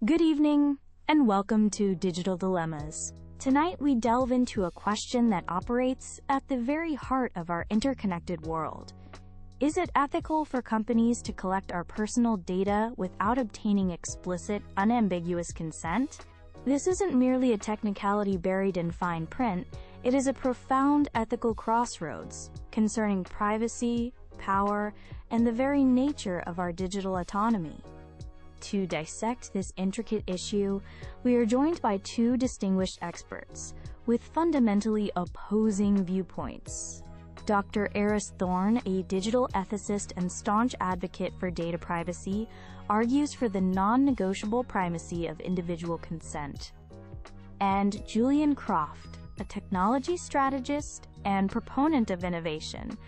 Good evening, and welcome to Digital Dilemmas. Tonight we delve into a question that operates at the very heart of our interconnected world. Is it ethical for companies to collect our personal data without obtaining explicit, unambiguous consent? This isn't merely a technicality buried in fine print, it is a profound ethical crossroads concerning privacy, power, and the very nature of our digital autonomy. To dissect this intricate issue, we are joined by two distinguished experts with fundamentally opposing viewpoints. Dr. Eris Thorne, a digital ethicist and staunch advocate for data privacy, argues for the non-negotiable primacy of individual consent. And Julian Croft, a technology strategist and proponent of innovation,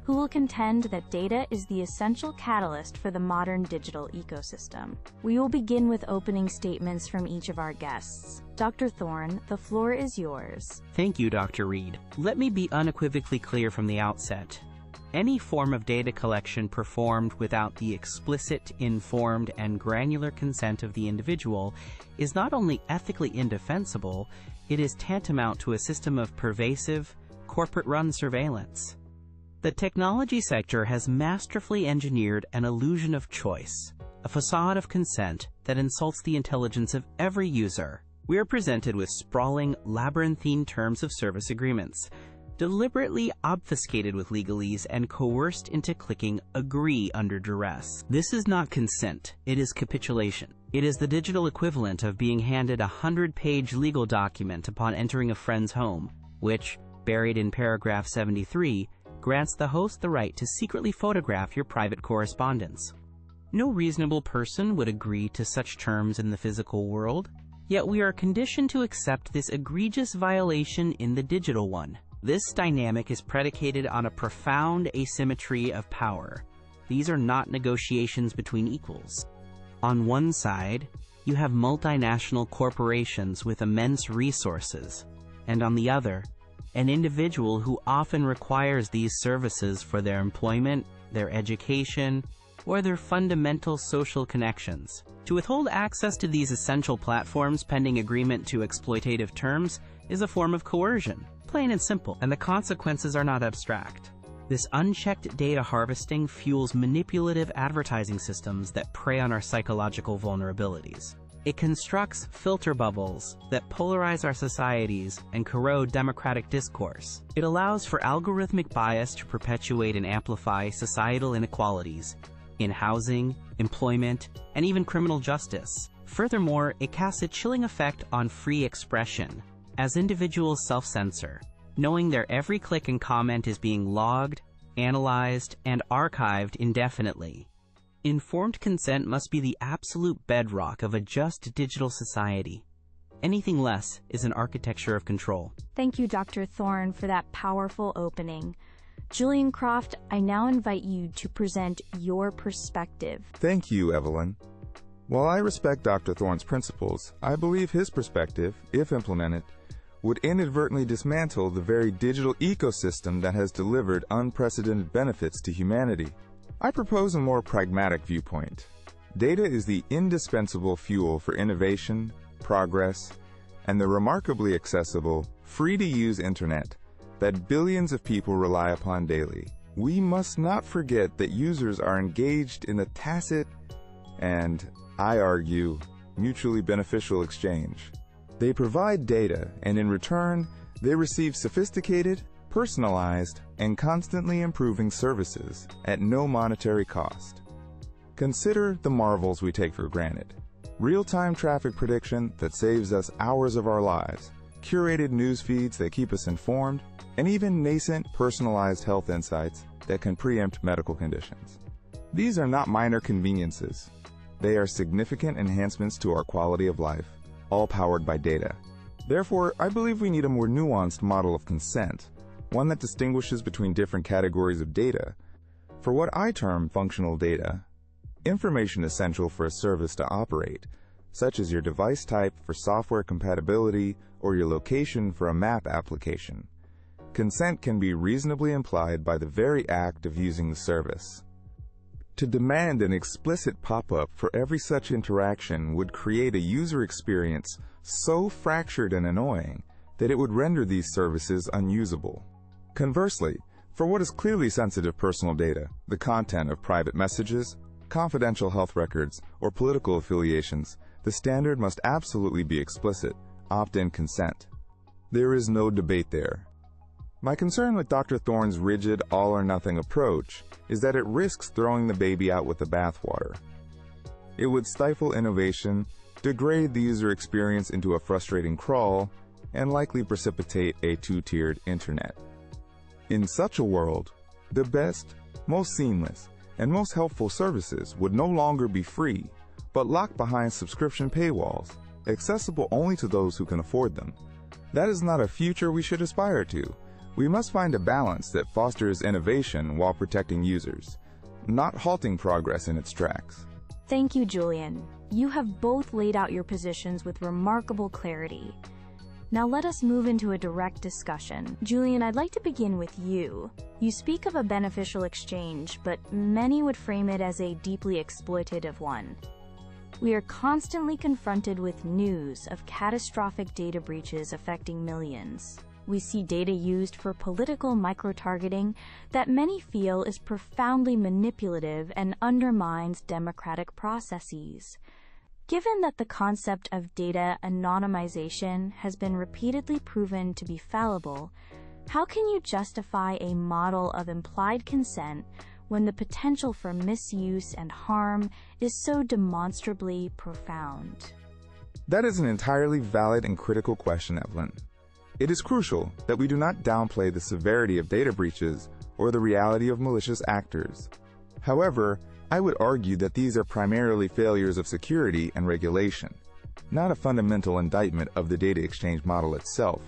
who will contend that data is the essential catalyst for the modern digital ecosystem. We will begin with opening statements from each of our guests. Dr. Thorne, the floor is yours. Thank you, Dr. Reed. Let me be unequivocally clear from the outset. Any form of data collection performed without the explicit, informed, and granular consent of the individual is not only ethically indefensible, it is tantamount to a system of pervasive, corporate-run surveillance. The technology sector has masterfully engineered an illusion of choice, a facade of consent that insults the intelligence of every user. We are presented with sprawling, labyrinthine terms of service agreements, deliberately obfuscated with legalese and coerced into clicking agree under duress. This is not consent, it is capitulation. It is the digital equivalent of being handed a 100-page legal document upon entering a friend's home, which, buried in paragraph 73, grants the host the right to secretly photograph your private correspondence. No reasonable person would agree to such terms in the physical world, yet we are conditioned to accept this egregious violation in the digital one. This dynamic is predicated on a profound asymmetry of power. These are not negotiations between equals. On one side, you have multinational corporations with immense resources, and on the other, an individual who often requires these services for their employment, their education, or their fundamental social connections. To withhold access to these essential platforms pending agreement to exploitative terms is a form of coercion, plain and simple, and the consequences are not abstract. This unchecked data harvesting fuels manipulative advertising systems that prey on our psychological vulnerabilities. It constructs filter bubbles that polarize our societies and corrode democratic discourse. It allows for algorithmic bias to perpetuate and amplify societal inequalities in housing, employment, and even criminal justice. Furthermore, it casts a chilling effect on free expression, as individuals self-censor, knowing their every click and comment is being logged, analyzed, and archived indefinitely. Informed consent must be the absolute bedrock of a just digital society. Anything less is an architecture of control. Thank you, Dr. Thorne, for that powerful opening. Julian Croft, I now invite you to present your perspective. Thank you, Evelyn. While I respect Dr. Thorne's principles, I believe his perspective, if implemented, would inadvertently dismantle the very digital ecosystem that has delivered unprecedented benefits to humanity. I propose a more pragmatic viewpoint. Data is the indispensable fuel for innovation, progress, and the remarkably accessible, free-to-use internet that billions of people rely upon daily. We must not forget that users are engaged in a tacit and, I argue, mutually beneficial exchange. They provide data, and in return, they receive sophisticated, personalized, and constantly improving services at no monetary cost. Consider the marvels we take for granted. Real-time traffic prediction that saves us hours of our lives, curated news feeds that keep us informed, and even nascent personalized health insights that can preempt medical conditions. These are not minor conveniences. They are significant enhancements to our quality of life, all powered by data. Therefore, I believe we need a more nuanced model of consent, one that distinguishes between different categories of data. For what I term functional data, information essential for a service to operate, such as your device type for software compatibility or your location for a map application. Consent can be reasonably implied by the very act of using the service. To demand an explicit pop-up for every such interaction would create a user experience so fractured and annoying that it would render these services unusable. Conversely, for what is clearly sensitive personal data, the content of private messages, confidential health records, or political affiliations, the standard must absolutely be explicit, opt-in consent. There is no debate there. My concern with Dr. Thorne's rigid all-or-nothing approach is that it risks throwing the baby out with the bathwater. It would stifle innovation, degrade the user experience into a frustrating crawl, and likely precipitate a two-tiered internet. In such a world, the best, most seamless, and most helpful services would no longer be free, but locked behind subscription paywalls, accessible only to those who can afford them. That is not a future we should aspire to. We must find a balance that fosters innovation while protecting users, not halting progress in its tracks. Thank you, Julian. You have both laid out your positions with remarkable clarity. Now let us move into a direct discussion. Julian, I'd like to begin with you. You speak of a beneficial exchange, but many would frame it as a deeply exploitative one. We are constantly confronted with news of catastrophic data breaches affecting millions. We see data used for political micro-targeting that many feel is profoundly manipulative and undermines democratic processes. Given that the concept of data anonymization has been repeatedly proven to be fallible, how can you justify a model of implied consent when the potential for misuse and harm is so demonstrably profound? That is an entirely valid and critical question, Evelyn. It is crucial that we do not downplay the severity of data breaches or the reality of malicious actors. However, I would argue that these are primarily failures of security and regulation, not a fundamental indictment of the data exchange model itself.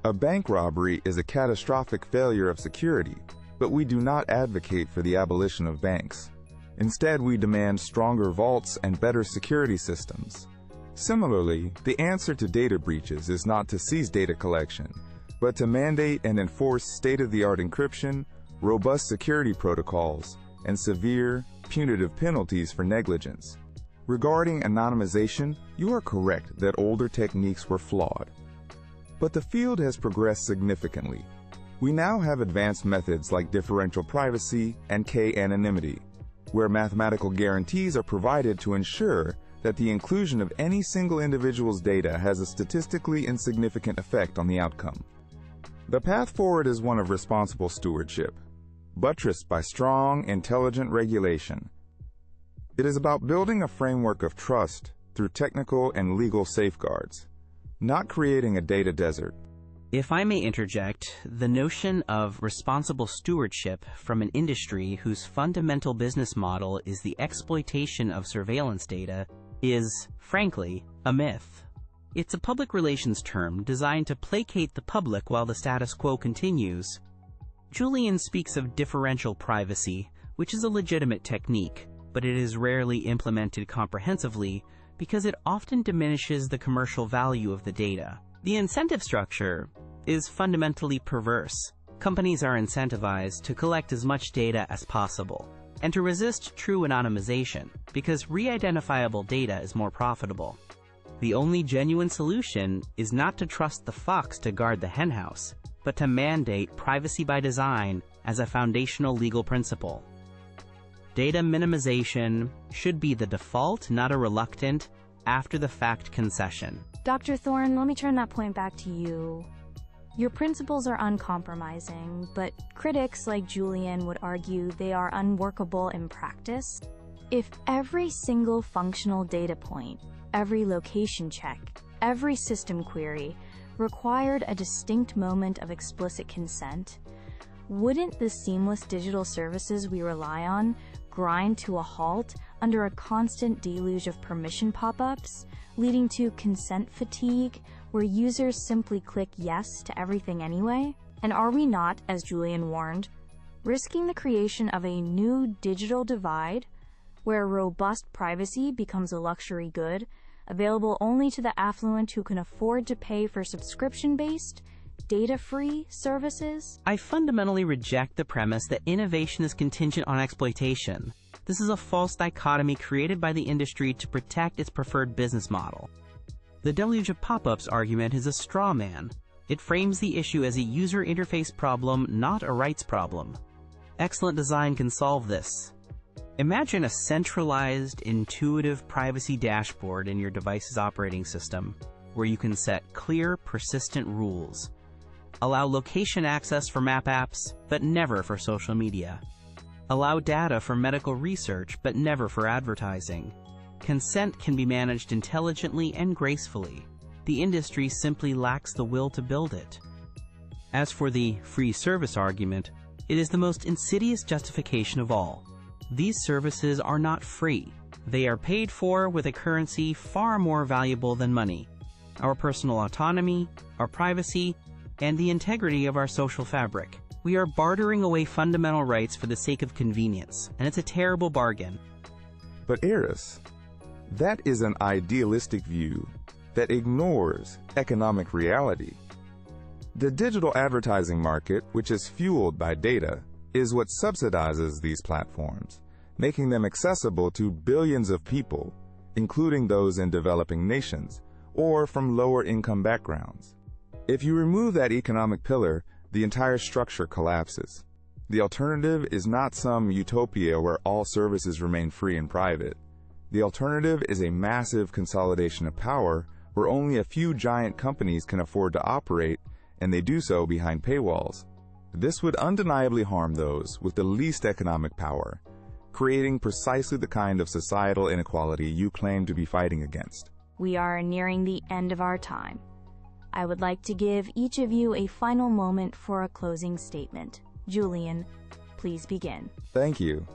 A bank robbery is a catastrophic failure of security, but we do not advocate for the abolition of banks. Instead, we demand stronger vaults and better security systems. Similarly, the answer to data breaches is not to cease data collection, but to mandate and enforce state-of-the-art encryption, robust security protocols, and severe, punitive penalties for negligence. Regarding anonymization, you are correct that older techniques were flawed. But the field has progressed significantly. We now have advanced methods like differential privacy and k-anonymity, where mathematical guarantees are provided to ensure that the inclusion of any single individual's data has a statistically insignificant effect on the outcome. The path forward is one of responsible stewardship, buttressed by strong, intelligent regulation. It is about building a framework of trust through technical and legal safeguards, not creating a data desert. If I may interject, the notion of responsible stewardship from an industry whose fundamental business model is the exploitation of surveillance data is, frankly, a myth. It's a public relations term designed to placate the public while the status quo continues. Julian speaks of differential privacy, which is a legitimate technique, but it is rarely implemented comprehensively because it often diminishes the commercial value of the data. The incentive structure is fundamentally perverse. Companies are incentivized to collect as much data as possible and to resist true anonymization because re-identifiable data is more profitable. The only genuine solution is not to trust the fox to guard the henhouse, but to mandate privacy by design as a foundational legal principle. Data minimization should be the default, not a reluctant, after-the-fact concession. Dr. Thorne, let me turn that point back to you. Your principles are uncompromising, but critics like Julian would argue they are unworkable in practice. If every single functional data point, every location check, every system query required a distinct moment of explicit consent, wouldn't the seamless digital services we rely on grind to a halt under a constant deluge of permission pop-ups, leading to consent fatigue, where users simply click yes to everything anyway? And are we not, as Julian warned, risking the creation of a new digital divide, where robust privacy becomes a luxury good, available only to the affluent who can afford to pay for subscription-based, data-free services? I fundamentally reject the premise that innovation is contingent on exploitation. This is a false dichotomy created by the industry to protect its preferred business model. The deluge of pop-ups argument is a straw man. It frames the issue as a user interface problem, not a rights problem. Excellent design can solve this. Imagine a centralized, intuitive privacy dashboard in your device's operating system, where you can set clear, persistent rules. Allow location access for map apps, but never for social media. Allow data for medical research, but never for advertising. Consent can be managed intelligently and gracefully. The industry simply lacks the will to build it. As for the free service argument, it is the most insidious justification of all. These services are not free. They are paid for with a currency far more valuable than money: our personal autonomy, our privacy, and the integrity of our social fabric. We are bartering away fundamental rights for the sake of convenience, and it's a terrible bargain. But Eris, that is an idealistic view that ignores economic reality. The digital advertising market, which is fueled by data, is what subsidizes these platforms, making them accessible to billions of people, including those in developing nations or from lower income backgrounds. If you remove that economic pillar, the entire structure collapses. The alternative is not some utopia where all services remain free and private. The alternative is a massive consolidation of power where only a few giant companies can afford to operate, and they do so behind paywalls. This would undeniably harm those with the least economic power, creating precisely the kind of societal inequality you claim to be fighting against. We are nearing the end of our time. I would like to give each of you a final moment for a closing statement. Julian, please begin. Thank you.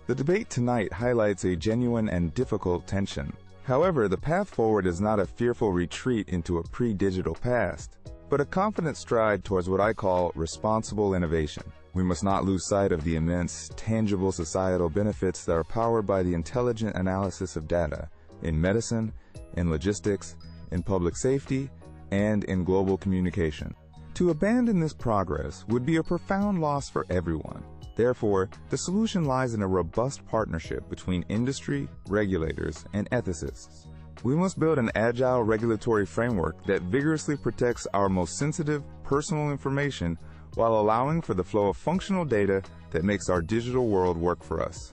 The debate tonight highlights a genuine and difficult tension. However, the path forward is not a fearful retreat into a pre-digital past, but a confident stride towards what I call responsible innovation. We must not lose sight of the immense, tangible societal benefits that are powered by the intelligent analysis of data in medicine, in logistics, in public safety, and in global communication. To abandon this progress would be a profound loss for everyone. Therefore, the solution lies in a robust partnership between industry, regulators, and ethicists. We must build an agile regulatory framework that vigorously protects our most sensitive, personal information while allowing for the flow of functional data that makes our digital world work for us.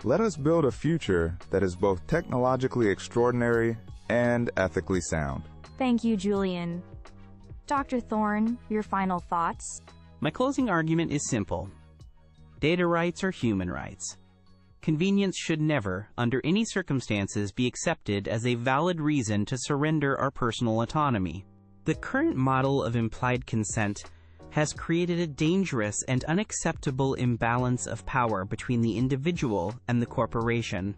Let us build a future that is both technologically extraordinary and ethically sound. Thank you, Julian. Dr. Thorne, your final thoughts? My closing argument is simple. Data rights are human rights. Convenience should never, under any circumstances, be accepted as a valid reason to surrender our personal autonomy. The current model of implied consent has created a dangerous and unacceptable imbalance of power between the individual and the corporation.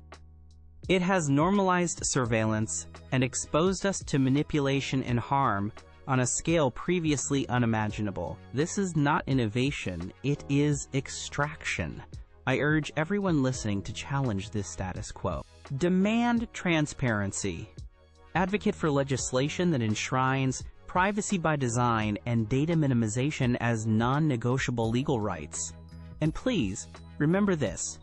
It has normalized surveillance and exposed us to manipulation and harm on a scale previously unimaginable. This is not innovation, it is extraction. I urge everyone listening to challenge this status quo. Demand transparency. Advocate for legislation that enshrines privacy by design and data minimization as non-negotiable legal rights. And please, remember this.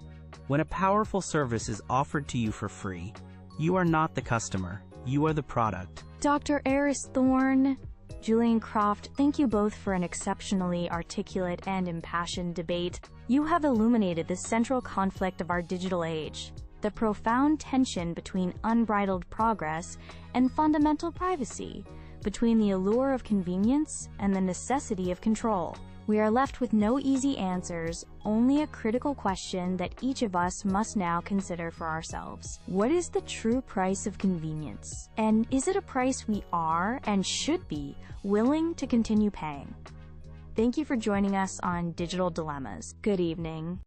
When a powerful service is offered to you for free, you are not the customer, you are the product. Dr. Eris Thorne, Julian Croft, thank you both for an exceptionally articulate and impassioned debate. You have illuminated the central conflict of our digital age, the profound tension between unbridled progress and fundamental privacy, between the allure of convenience and the necessity of control. We are left with no easy answers, only a critical question that each of us must now consider for ourselves. What is the true price of convenience? And is it a price we are, and should be, willing to continue paying? Thank you for joining us on Digital Dilemmas. Good evening.